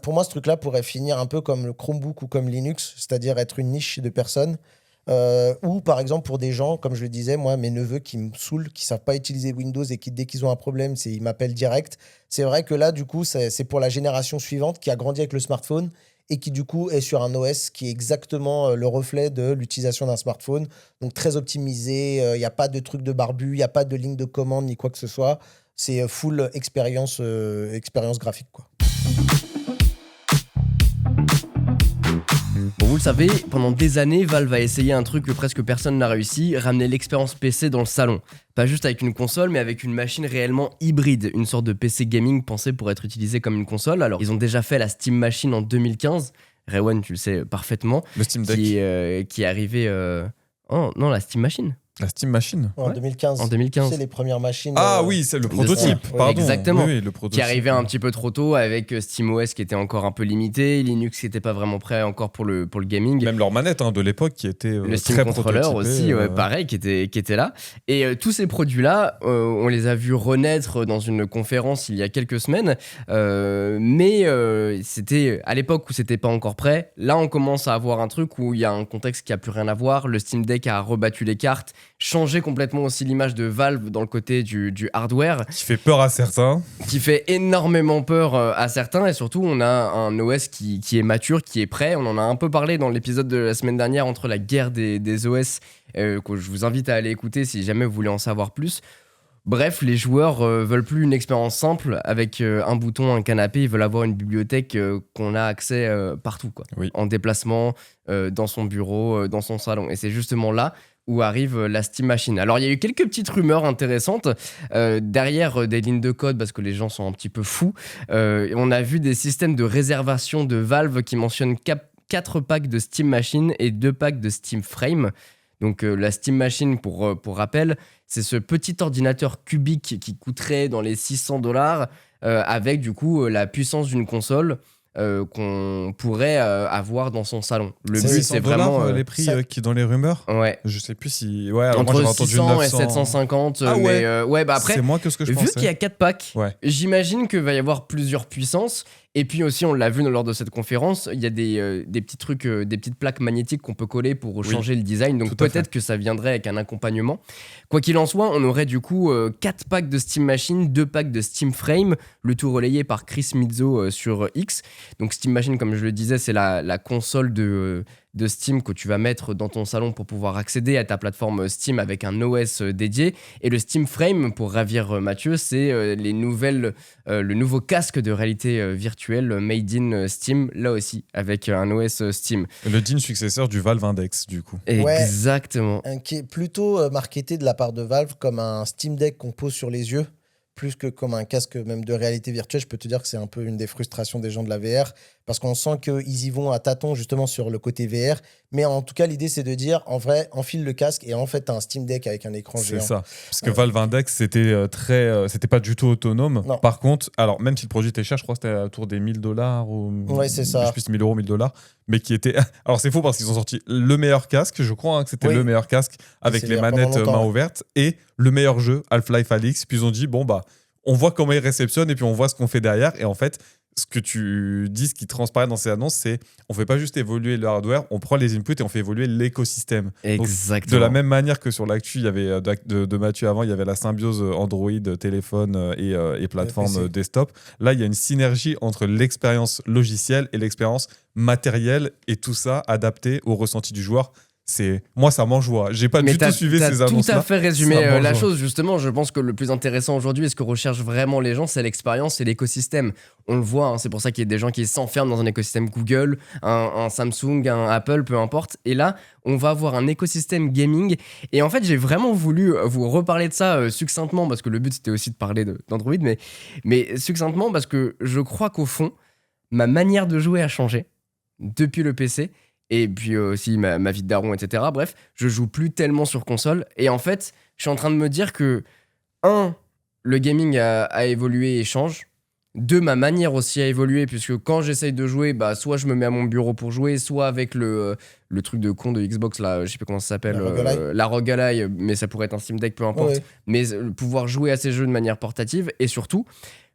Pour moi, ce truc-là pourrait finir un peu comme le Chromebook ou comme Linux, c'est-à-dire être une niche de personnes. Ou par exemple, pour des gens, comme je le disais, moi, mes neveux qui me saoulent, qui ne savent pas utiliser Windows et qui, dès qu'ils ont un problème, ils m'appellent direct. C'est vrai que là, du coup, c'est pour la génération suivante qui a grandi avec le smartphone et qui, du coup, est sur un OS qui est exactement le reflet de l'utilisation d'un smartphone. Donc, très optimisé. Il n'y a pas de truc de barbu, il n'y a pas de ligne de commande ni quoi que ce soit. C'est full expérience graphique, quoi. Bon, vous le savez, pendant des années, Valve a essayé un truc que presque personne n'a réussi, ramener l'expérience PC dans le salon. Pas juste avec une console, mais avec une machine réellement hybride, une sorte de PC gaming pensé pour être utilisé comme une console. Alors, ils ont déjà fait la Steam Machine en 2015. Rewan, tu le sais parfaitement. Le Steam Deck. Qui est arrivé... Oh non, la Steam Machine. La Steam Machine. En 2015. En 2015. C'est les premières machines. Ah oui, c'est le prototype, Ouais, pardon. exactement. Oui, le prototype. Qui arrivait un petit peu trop tôt avec SteamOS qui était encore un peu limité, Linux qui n'était pas vraiment prêt encore pour le gaming. Même leur manette de l'époque qui était le Steam très Controller prototypée, aussi, pareil, qui était là. Et tous ces produits-là, on les a vus renaître dans une conférence il y a quelques semaines, mais c'était à l'époque où c'était pas encore prêt. Là, on commence à avoir un truc où il y a un contexte qui a plus rien à voir. Le Steam Deck a rebattu les cartes, changé complètement aussi l'image de Valve dans le côté du hardware. Qui fait peur à certains. Qui fait énormément peur à certains, et surtout on a un OS qui est mature, qui est prêt. On en a un peu parlé dans l'épisode de la semaine dernière entre la guerre des OS, que je vous invite à aller écouter si jamais vous voulez en savoir plus. Bref, les joueurs veulent plus une expérience simple avec un bouton, un canapé. Ils veulent avoir une bibliothèque qu'on a accès partout, quoi. Oui. En déplacement, dans son bureau, dans son salon. Et c'est justement là où arrive la Steam Machine. Alors, il y a eu quelques petites rumeurs intéressantes derrière des lignes de code parce que les gens sont un petit peu fous. On a vu des systèmes de réservation de Valve qui mentionnent 4 packs de Steam Machine et 2 packs de Steam Frame. Donc la Steam Machine, pour rappel, c'est ce petit ordinateur cubique qui coûterait dans les $600 avec du coup la puissance d'une console qu'on pourrait avoir dans son salon. Le but, c'est vraiment... les prix qui dans les rumeurs. Ouais. Je sais plus si... Ouais, alors entre moi, j'avais entendu 600 et 900. 750. Ah ouais. Mais ouais, bah après, c'est moins que ce que je vu pensais. qu'il y a 4 packs, Ouais. j'imagine qu'il va y avoir plusieurs puissances. Et puis aussi, on l'a vu lors de cette conférence, il y a des petits trucs, des petites plaques magnétiques qu'on peut coller pour changer le design. Donc tout à peut-être que ça viendrait avec un accompagnement. Quoi qu'il en soit, on aurait du coup 4 packs de Steam Machine, 2 packs de Steam Frame, le tout relayé par Chris Mizzo sur X. Donc Steam Machine, comme je le disais, c'est la console de Steam que tu vas mettre dans ton salon pour pouvoir accéder à ta plateforme Steam avec un OS dédié. Et le Steam Frame, pour ravir Mathieu, c'est le nouveau casque de réalité virtuelle made in Steam, là aussi, avec un OS Steam. Le digne successeur du Valve Index, du coup. Exactement. Qui est plutôt marketé de la part de Valve comme un Steam Deck qu'on pose sur les yeux, plus que comme un casque même de réalité virtuelle. Je peux te dire que c'est un peu une des frustrations des gens de la VR, parce qu'on sent qu'ils y vont à tâtons justement sur le côté VR. Mais en tout cas, l'idée, c'est de dire, en vrai, enfile le casque et en fait, t'as un Steam Deck avec un écran géant. C'est ça. Parce que Valve Index, c'était c'était pas du tout autonome. Non. Par contre, alors même si le produit était cher, je crois que c'était autour des $1000 ou... Ouais, c'est ça. Je sais plus si 1000 €, $1000. Mais qui était... Alors, c'est faux parce qu'ils ont sorti le meilleur casque, je crois que c'était Oui. le meilleur casque avec C'est les pendant manettes longtemps. main ouverte et le meilleur jeu, Half-Life Alyx. Puis ils ont dit, bon, bah, on voit comment ils réceptionnent et puis on voit ce qu'on fait derrière. Et en fait, ce que tu dis, ce qui transparaît dans ces annonces, c'est on fait pas juste évoluer le hardware, on prend les inputs et on fait évoluer l'écosystème. Exactement. Donc, de la même manière que sur l'actu, il y avait de Mathieu avant, il y avait la symbiose Android, téléphone et plateforme PC. desktop. Là, il y a une synergie entre l'expérience logicielle et l'expérience matérielle et tout ça adapté au ressenti du joueur. Moi, ça m'enjoie. J'ai pas du tout suivi ces tout annonces-là. à fait résumé Ça la m'enjoie. chose. Justement, je pense que le plus intéressant aujourd'hui et ce que recherchent vraiment les gens, c'est l'expérience et l'écosystème. On le voit, hein, c'est pour ça qu'il y a des gens qui s'enferment dans un écosystème Google, un Samsung, un Apple, peu importe. Et là, on va avoir un écosystème gaming. Et en fait, j'ai vraiment voulu vous reparler de ça succinctement, parce que le but, c'était aussi de parler d'Android, mais succinctement, parce que je crois qu'au fond, ma manière de jouer a changé depuis le PC. Et puis aussi ma vie de daron, etc. Bref, je joue plus tellement sur console. Et en fait, je suis en train de me dire que, 1, le gaming a évolué et change. 2, ma manière aussi a évolué, puisque quand j'essaye de jouer, bah, soit je me mets à mon bureau pour jouer, soit avec le truc de con de Xbox, là, je sais pas comment ça s'appelle, la Roguelike, mais ça pourrait être un Steam Deck, peu importe. Ouais. Mais pouvoir jouer à ces jeux de manière portative. Et surtout,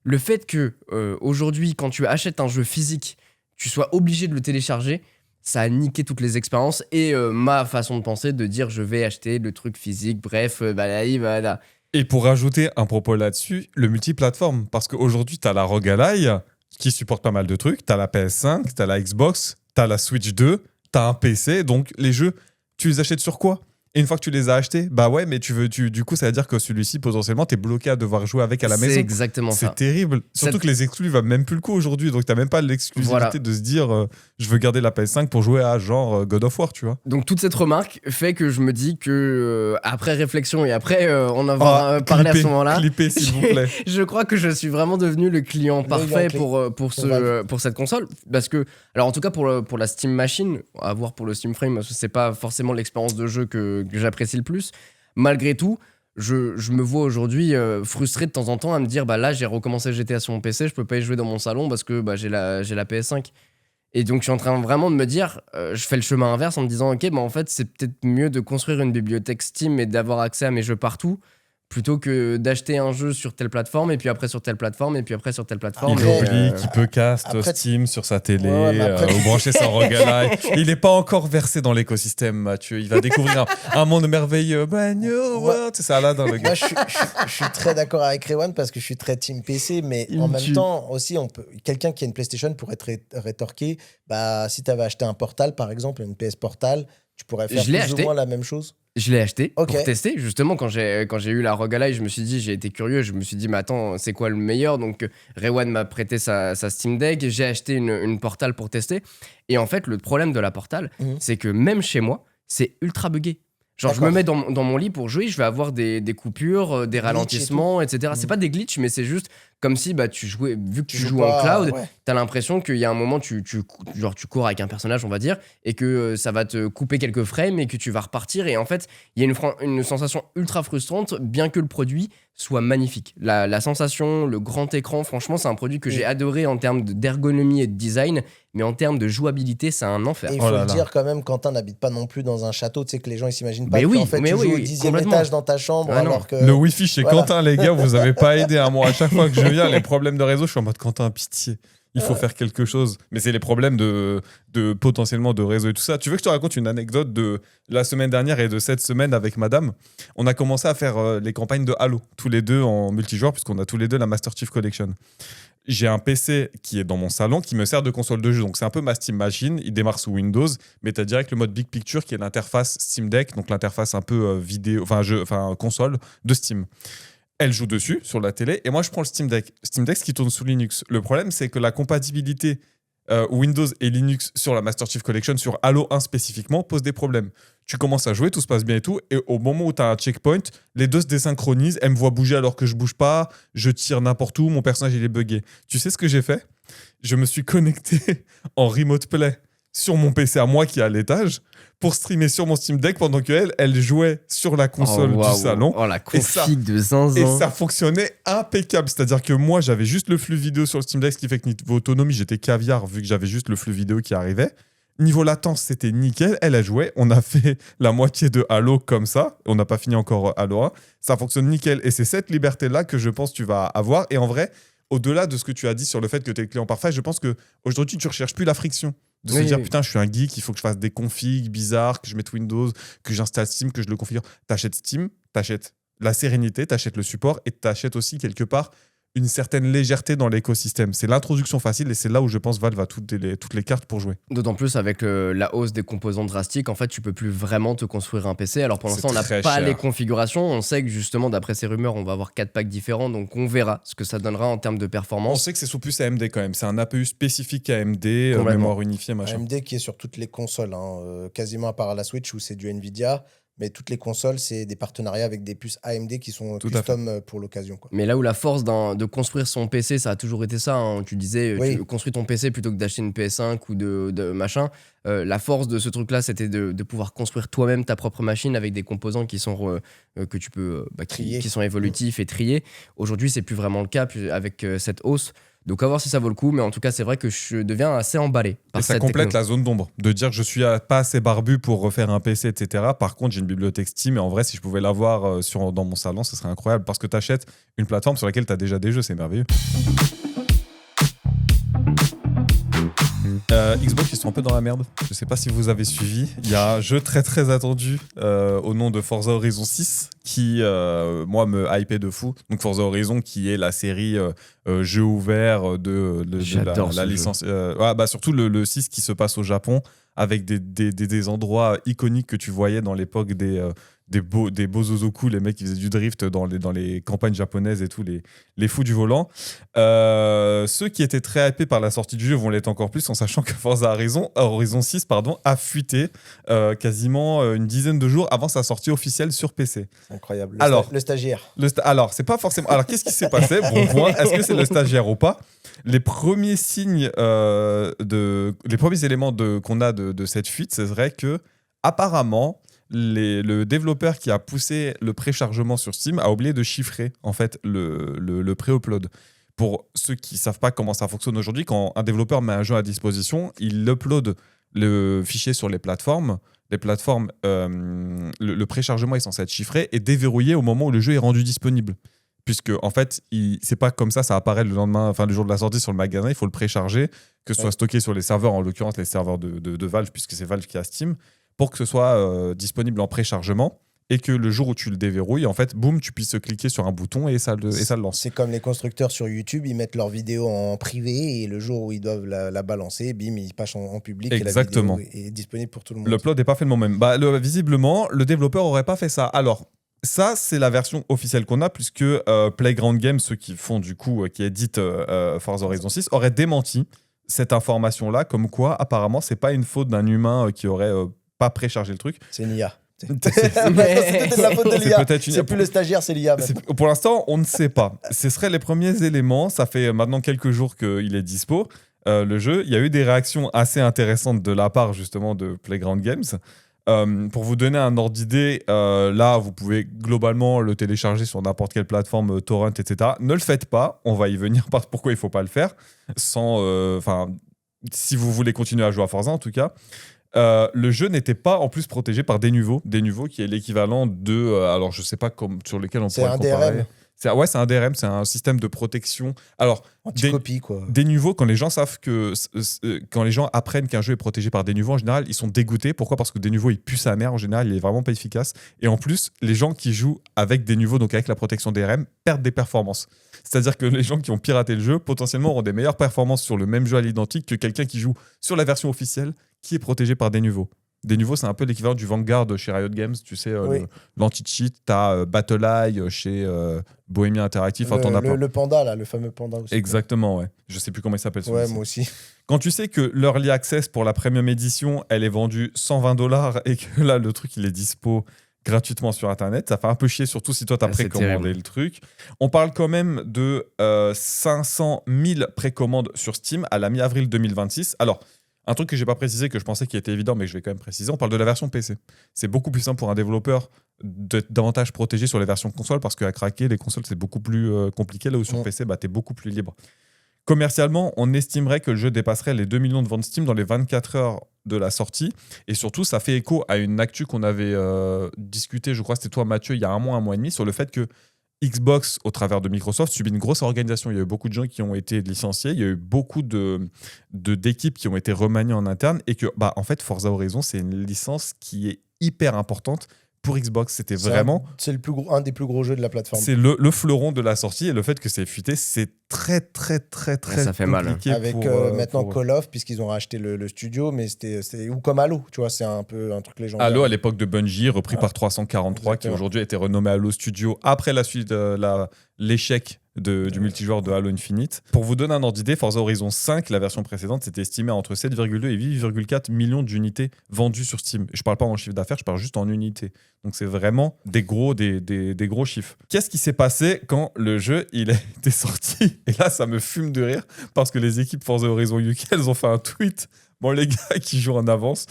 le fait que aujourd'hui, quand tu achètes un jeu physique, tu sois obligé de le télécharger, ça a niqué toutes les expériences et ma façon de penser de dire je vais acheter le truc physique, bref, voilà. Et pour rajouter un propos là-dessus, le multiplateforme. Parce qu'aujourd'hui, tu as la Roguelike qui supporte pas mal de trucs. Tu as la PS5, tu as la Xbox, tu as la Switch 2, tu as un PC. Donc, les jeux, tu les achètes sur quoi ? Et une fois que tu les as achetés, bah ouais, mais du coup, ça veut dire que celui-ci, potentiellement, t'es bloqué à devoir jouer avec à la maison. C'est exactement ça. C'est terrible. Surtout que les exclus valent même plus le coup aujourd'hui. Donc, t'as même pas l'exclusivité de se dire je veux garder la PS5 pour jouer à genre God of War, tu vois. Donc, toute cette remarque fait que je me dis que, après réflexion et après en avoir parlé à ce moment-là, clippez, s'il vous plaît. Je crois que je suis vraiment devenu le client parfait pour cette console. Parce que, alors en tout cas pour la Steam Machine, à voir pour le Steam Frame, parce que c'est pas forcément l'expérience de jeu que j'apprécie le plus. Malgré tout, je me vois aujourd'hui frustré de temps en temps à me dire bah là j'ai recommencé GTA sur mon PC, je peux pas y jouer dans mon salon parce que j'ai la PS5. Et donc je suis en train vraiment de me dire, je fais le chemin inverse en me disant ok, bah en fait c'est peut-être mieux de construire une bibliothèque Steam et d'avoir accès à mes jeux partout, plutôt que d'acheter un jeu sur telle plateforme et puis après sur telle plateforme et puis après sur telle plateforme. Il oublie qu'il peut cast Steam sur sa télé ou brancher sa roguelike. Il n'est pas encore versé dans l'écosystème, Mathieu. Il va découvrir un monde merveilleux. Brand new world. C'est ça là dans le gars. Moi, je suis très d'accord avec Rewan parce que je suis très team PC, mais en même temps aussi, quelqu'un qui a une PlayStation pourrait te rétorquer. Bah, si tu avais acheté un Portal, par exemple, une PS Portal, tu pourrais faire plus ou moins la même chose. Je l'ai acheté pour tester. Justement, quand j'ai eu la roguelike, je me suis dit, j'ai été curieux. Je me suis dit, mais attends, c'est quoi le meilleur? Donc, Rewan m'a prêté sa Steam Deck. J'ai acheté une Portal pour tester. Et en fait, le problème de la Portal, c'est que même chez moi, c'est ultra buggé. Genre, je me mets dans mon lit pour jouer, je vais avoir des coupures, des ralentissements, etc. C'est pas des glitches, mais c'est juste comme si tu jouais, vu que tu joues en cloud, t'as l'impression qu'il y a un moment, tu cours avec un personnage, on va dire, et que ça va te couper quelques frames et que tu vas repartir. Et en fait, il y a une sensation ultra frustrante, bien que le produit soit magnifique. La sensation, le grand écran, franchement, c'est un produit que j'ai adoré en termes d'ergonomie et de design, mais en termes de jouabilité, c'est un enfer. Et il faut le dire quand même, Quentin n'habite pas non plus dans un château, tu sais que les gens ils s'imaginent pas qu'en fait tu joues au 10e étage dans ta chambre alors que... Le wifi chez Quentin, les gars, vous avez pas aidé à moi. À chaque fois que je viens, les problèmes de réseau, je suis en mode Quentin, pitié. Il faut faire quelque chose. Mais c'est les problèmes de potentiellement de réseau et tout ça. Tu veux que je te raconte une anecdote de la semaine dernière et de cette semaine avec madame? On a commencé à faire les campagnes de Halo, tous les deux en multijoueur, puisqu'on a tous les deux la Master Chief Collection. J'ai un PC qui est dans mon salon qui me sert de console de jeu. Donc c'est un peu ma Steam Machine. Il démarre sous Windows, mais tu as direct le mode Big Picture qui est l'interface Steam Deck, donc l'interface un peu console de Steam. Elle joue dessus, sur la télé, et moi je prends le Steam Deck. Steam Deck qui tourne sous Linux. Le problème, c'est que la compatibilité Windows et Linux sur la Master Chief Collection, sur Halo 1 spécifiquement, pose des problèmes. Tu commences à jouer, tout se passe bien et tout, et au moment où tu as un checkpoint, les deux se désynchronisent, elle me voit bouger alors que je bouge pas, je tire n'importe où, mon personnage il est buggé. Tu sais ce que j'ai fait? Je me suis connecté en remote play sur mon PC à moi qui est à l'étage, pour streamer sur mon Steam Deck pendant qu'elle jouait sur la console du salon. Oh, la config de zinzin. Et ça fonctionnait impeccable. C'est-à-dire que moi, j'avais juste le flux vidéo sur le Steam Deck, ce qui fait que niveau autonomie, j'étais caviar vu que j'avais juste le flux vidéo qui arrivait. Niveau latence, c'était nickel. Elle a joué. On a fait la moitié de Halo comme ça. On n'a pas fini encore Halo 1. Ça fonctionne nickel. Et c'est cette liberté-là que je pense que tu vas avoir. Et en vrai, au-delà de ce que tu as dit sur le fait que tu es le client parfait, je pense qu'aujourd'hui, tu ne recherches plus la friction. De se dire, putain, je suis un geek, il faut que je fasse des configs bizarres, que je mette Windows, que j'installe Steam, que je le configure. T'achètes Steam, t'achètes la sérénité, t'achètes le support et t'achètes aussi quelque part une certaine légèreté dans l'écosystème. C'est l'introduction facile et c'est là où je pense Valve a toutes les cartes pour jouer. D'autant plus avec la hausse des composants drastiques, en fait, tu peux plus vraiment te construire un PC. Alors pour l'instant, on n'a pas les configurations. On sait que justement, d'après ces rumeurs, on va avoir 4 packs différents, donc on verra ce que ça donnera en termes de performance. On sait que c'est sous plus AMD quand même. C'est un APU spécifique AMD, mémoire unifiée, machin. AMD qui est sur toutes les consoles, quasiment à part la Switch où c'est du Nvidia. Mais toutes les consoles, c'est des partenariats avec des puces AMD qui sont custom pour l'occasion, quoi. Mais là où la force de construire son PC, ça a toujours été ça. Tu disais, tu construis ton PC plutôt que d'acheter une PS5 ou de machin. La force de ce truc-là, c'était de pouvoir construire toi-même ta propre machine avec des composants qui sont que tu peux qui sont évolutifs et triés. Aujourd'hui, c'est plus vraiment le cas avec cette hausse. Donc à voir si ça vaut le coup, mais en tout cas c'est vrai que je deviens assez emballé par cette techno. Et ça complète la zone d'ombre, de dire je suis pas assez barbu pour refaire un PC, etc. Par contre j'ai une bibliothèque Steam et en vrai si je pouvais l'avoir dans mon salon, ce serait incroyable parce que tu achètes une plateforme sur laquelle tu as déjà des jeux, c'est merveilleux. Xbox, ils sont un peu dans la merde. Je sais pas si vous avez suivi. Il y a un jeu très très attendu au nom de Forza Horizon 6 qui, moi, me hypait de fou. Donc Forza Horizon, qui est la série jeu ouvert de la licence. Surtout le 6 qui se passe au Japon, avec des endroits iconiques que tu voyais dans l'époque des beaux Ozoku, les mecs qui faisaient du drift dans les campagnes japonaises et tout, les fous du volant. Ceux qui étaient très hypés par la sortie du jeu vont l'être encore plus, en sachant que Forza Horizon 6 a fuité quasiment une dizaine de jours avant sa sortie officielle sur PC. Incroyable. Le stagiaire. Alors, c'est pas forcément... Alors, qu'est-ce qui s'est passé? Bon point. Est-ce que c'est le stagiaire ou pas? Les premiers signes, les premiers éléments qu'on a de cette fuite, c'est vrai que apparemment, le développeur qui a poussé le préchargement sur Steam a oublié de chiffrer en fait le pré-upload. Pour ceux qui ne savent pas comment ça fonctionne aujourd'hui, quand un développeur met un jeu à disposition, il upload le fichier sur les plateformes. Les plateformes, le préchargement est censé être chiffré et déverrouillé au moment où le jeu est rendu disponible. Puisque en fait, c'est pas comme ça apparaît le lendemain, enfin le jour de la sortie sur le magasin, il faut le précharger, que ce soit stocké sur les serveurs, en l'occurrence les serveurs de Valve, puisque c'est Valve qui a Steam, pour que ce soit disponible en préchargement et que le jour où tu le déverrouilles, en fait, boum, tu puisses cliquer sur un bouton et ça le lance. C'est comme les constructeurs sur YouTube, ils mettent leurs vidéos en privé et le jour où ils doivent la balancer, bim, ils passent en public. Exactement. Et la vidéo est disponible pour tout le monde. L'upload n'est pas fait le moment même. Visiblement, le développeur n'aurait pas fait ça. Alors, ça, c'est la version officielle qu'on a, puisque Playground Games, ceux qui font du coup, qui éditent Forza Horizon 6, auraient démenti cette information-là, comme quoi, apparemment, c'est pas une faute d'un humain qui aurait pas préchargé le truc. C'est une IA. C'est peut-être la faute de l'IA. C'est plus le stagiaire, c'est l'IA. Pour l'instant, on ne sait pas. Ce seraient les premiers éléments. Ça fait maintenant quelques jours qu'il est dispo, le jeu. Il y a eu des réactions assez intéressantes de la part, justement, de Playground Games. Pour vous donner un ordre d'idée, là, vous pouvez globalement le télécharger sur n'importe quelle plateforme, torrent, etc. Ne le faites pas. On va y venir. Pourquoi il ne faut pas le faire si vous voulez continuer à jouer à Forza, en tout cas. Le jeu n'était pas en plus protégé par Denuvo qui est l'équivalent de... alors, je ne sais pas sur lequel on pourrait le comparer. DRM. C'est un DRM, c'est un système de protection. Alors, anti-copie, quoi. Denuvo, quand les gens savent quand les gens apprennent qu'un jeu est protégé par Denuvo, en général, ils sont dégoûtés. Pourquoi? Parce que Denuvo, il pue sa mère, en général, il est vraiment pas efficace. Et en plus, les gens qui jouent avec Denuvo, donc avec la protection DRM, perdent des performances. C'est-à-dire que les gens qui ont piraté le jeu, potentiellement, auront des meilleures performances sur le même jeu à l'identique que quelqu'un qui joue sur la version officielle qui est protégée par Denuvo. Denuvo, c'est un peu l'équivalent du Vanguard chez Riot Games, tu sais, oui. l'anti-cheat. T'as BattleEye chez Bohemia Interactive. Le panda, là, le fameux panda aussi. Exactement, ouais. Je sais plus comment il s'appelle. Ouais, moi aussi. Quand tu sais que l'Early Access pour la premium édition, elle est vendue $120 et que là, le truc, il est dispo gratuitement sur Internet, ça fait un peu chier, surtout si toi, t'as précommandé le truc. On parle quand même de 500 000 précommandes sur Steam à la mi-avril 2026. Alors, un truc que j'ai pas précisé, que je pensais qu'il était évident, mais que je vais quand même préciser, on parle de la version PC. C'est beaucoup plus simple pour un développeur d'être davantage protégé sur les versions console, parce qu'à craquer, les consoles, c'est beaucoup plus compliqué. Là où sur PC, t'es beaucoup plus libre. Commercialement, on estimerait que le jeu dépasserait les 2 millions de ventes Steam dans les 24 heures de la sortie. Et surtout, ça fait écho à une actu qu'on avait discuté, je crois que c'était toi, Mathieu, il y a un mois et demi, sur le fait que Xbox, au travers de Microsoft, subit une grosse organisation. Il y a eu beaucoup de gens qui ont été licenciés, il y a eu beaucoup d'équipes qui ont été remaniées en interne, et que, en fait, Forza Horizon, c'est une licence qui est hyper importante pour Xbox. C'était vraiment... C'est un des plus gros jeux de la plateforme. C'est le fleuron de la sortie, et le fait que c'est fuité, c'est très ça fait mal. Avec maintenant Call of, puisqu'ils ont racheté le studio, mais c'était ou comme Halo, tu vois, c'est un peu un truc légendaire. Halo à l'époque de Bungie, repris par 343, exactement. Qui aujourd'hui a été renommé Halo Studio après la suite de l'échec du multijoueur de Halo Infinite. Pour vous donner un ordre d'idée, Forza Horizon 5, la version précédente, c'était estimé à entre 7,2 et 8,4 millions d'unités vendues sur Steam. Je parle pas en chiffre d'affaires, je parle juste en unités. Donc c'est vraiment des gros chiffres. Qu'est-ce qui s'est passé quand le jeu il a été sorti? Et là, ça me fume de rire parce que les équipes Forza Horizon UK, elles ont fait un tweet. Bon, les gars qui jouent en avance,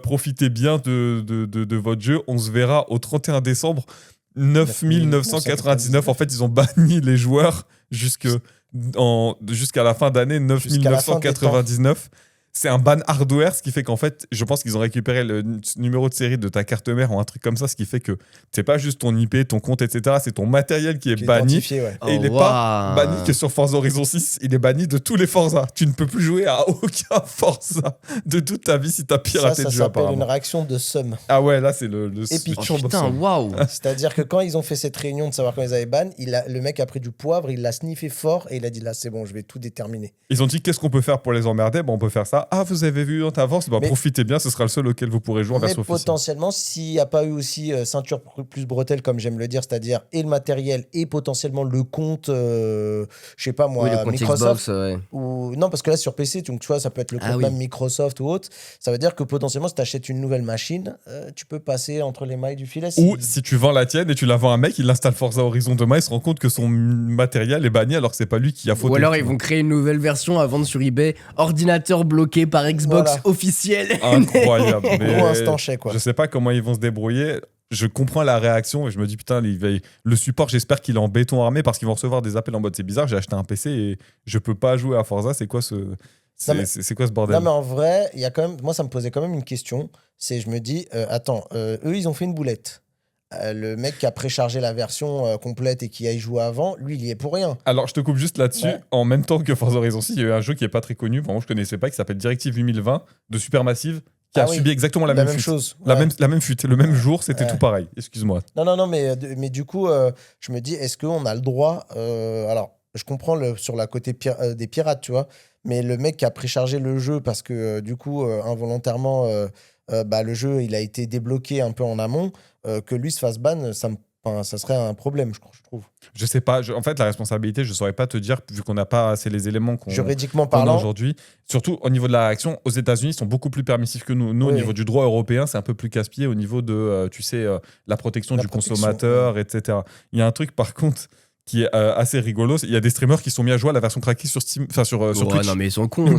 profitez bien de votre jeu. On se verra au 31 décembre. 9999. En fait, ils ont banni les joueurs jusqu'à la fin d'année 9999. c'est un ban hardware, ce qui fait qu'en fait, je pense qu'ils ont récupéré le numéro de série de ta carte mère ou un truc comme ça, ce qui fait que c'est pas juste ton IP, ton compte, etc. C'est ton matériel qui est banni. Ouais. Et il n'est pas banni que sur Forza Horizon 6, il est banni de tous les Forza. Tu ne peux plus jouer à aucun Forza de toute ta vie si t'as piraté le jeu. Ça s'appelle une réaction de seum. Ah ouais, là c'est le épique. Oh, putain, waouh. C'est-à-dire que quand ils ont fait cette réunion de savoir quand ils avaient ban, le mec a pris du poivre, il l'a sniffé fort et il a dit là c'est bon, je vais tout déterminer. Ils ont dit qu'est-ce qu'on peut faire pour les emmerder, on peut faire ça. Ah, vous avez vu, on t'avance, profitez bien, ce sera le seul auquel vous pourrez jouer en version officielle. Mais potentiellement, s'il n'y a pas eu aussi ceinture plus bretelle, comme j'aime le dire, c'est-à-dire et le matériel et potentiellement le compte, je sais pas moi, oui, le compte Microsoft. Xbox, ouais. Ou... Non, parce que là, sur PC, donc, tu vois, ça peut être le compte même Microsoft ou autre. Ça veut dire que potentiellement, si tu achètes une nouvelle machine, tu peux passer entre les mailles du filet. Ou si tu vends la tienne et tu la vends à un mec, il installe Forza Horizon demain, il se rend compte que son matériel est banni alors que c'est pas lui qui a fauté. Ou alors ils vont créer une nouvelle version à vendre sur eBay, ordinateur bloqué par Xbox officiel. Incroyable. Mais gros instant chèque, quoi. Je sais pas comment ils vont se débrouiller. Je comprends la réaction et je me dis putain, le support, j'espère qu'il est en béton armé parce qu'ils vont recevoir des appels en mode c'est bizarre, j'ai acheté un PC et je peux pas jouer à Forza, c'est quoi ce bordel? Non mais en vrai, il y a quand même, moi ça me posait quand même une question, c'est je me dis attends, eux ils ont fait une boulette. Le mec qui a préchargé la version complète et qui a y joué avant, lui, il y est pour rien. Alors, je te coupe juste là-dessus. Ouais. En même temps que Forza Horizon 6, il y a eu un jeu qui est pas très connu, vraiment, je connaissais pas, qui s'appelle Directive 8020 de Supermassive, qui a subi exactement la même fuite. Chose. La même fuite. Le même jour, c'était tout pareil. Excuse-moi. Non, mais du coup, je me dis, est-ce qu'on a le droit... alors, je comprends sur la côté des pirates, tu vois, mais le mec qui a préchargé le jeu parce que, du coup, involontairement... le jeu il a été débloqué un peu en amont, que lui se fasse ban, ça serait un problème, je trouve. Je sais pas, en fait la responsabilité je saurais pas te dire vu qu'on n'a pas assez les éléments juridiquement parlant aujourd'hui. Surtout au niveau de la réaction, aux États-Unis ils sont beaucoup plus permissifs que nous. Nous au niveau du droit européen c'est un peu plus casse-pied au niveau de la protection du consommateur, etc. Il y a un truc par contre qui est assez rigolo. Il y a des streamers qui sont mis à jouer à la version craquée sur Steam, sur Twitch. Non mais ils sont cons.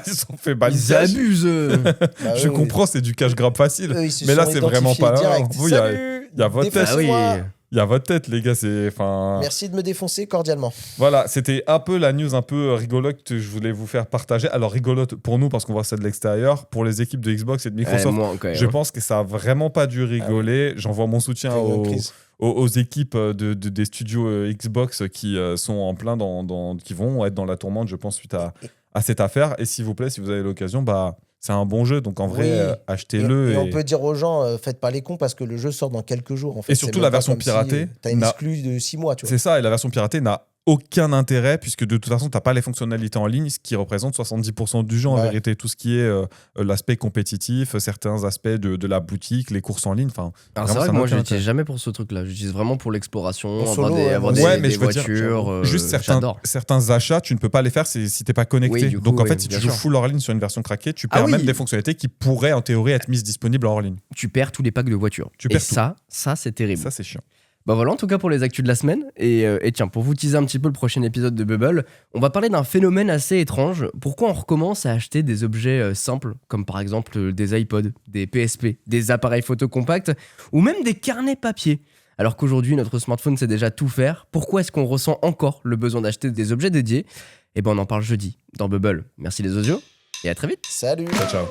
Ils sont fait bannir. Ils abusent. Je comprends, c'est du cash grab facile. Mais là, c'est vraiment pas là. Vous, il y a votre tête. Il y a votre tête, les gars. Merci de me défoncer cordialement. Voilà, c'était un peu la news un peu rigolote que je voulais vous faire partager. Alors, rigolote pour nous, parce qu'on voit ça de l'extérieur. Pour les équipes de Xbox et de Microsoft, je pense que ça a vraiment pas dû rigoler. J'envoie mon soutien aux équipes des studios Xbox qui sont en plein qui vont être dans la tourmente, je pense, suite à cette affaire. Et s'il vous plaît, si vous avez l'occasion, c'est un bon jeu. Donc en vrai, achetez-le. Et on peut dire aux gens, faites pas les cons parce que le jeu sort dans quelques jours. En fait, et surtout, la version piratée. T'as une exclue de 6 mois. Tu vois. C'est ça, et la version piratée n'a aucun intérêt puisque de toute façon t'as pas les fonctionnalités en ligne, ce qui représente 70% du jeu en vérité, tout ce qui est l'aspect compétitif, certains aspects de la boutique, les courses en ligne, alors c'est vrai que moi je l'utilise jamais pour ce truc là, j'utilise vraiment pour l'exploration, avoir des voitures, juste certains achats tu ne peux pas les faire si t'es pas connecté, donc en fait si tu joues full hors ligne sur une version craquée tu perds même des fonctionnalités qui pourraient en théorie être mises disponibles hors ligne. Tu perds tous les packs de voitures, et ça c'est terrible. Ça c'est chiant. Bah voilà en tout cas pour les actus de la semaine, et tiens, pour vous teaser un petit peu le prochain épisode de Bubble, on va parler d'un phénomène assez étrange. Pourquoi on recommence à acheter des objets simples, comme par exemple des iPods, des PSP, des appareils photo compacts, ou même des carnets papier, alors qu'aujourd'hui notre smartphone sait déjà tout faire? Pourquoi est-ce qu'on ressent encore le besoin d'acheter des objets dédiés? Et ben on en parle jeudi dans Bubble. Merci les osios, et à très vite. Salut. Ciao.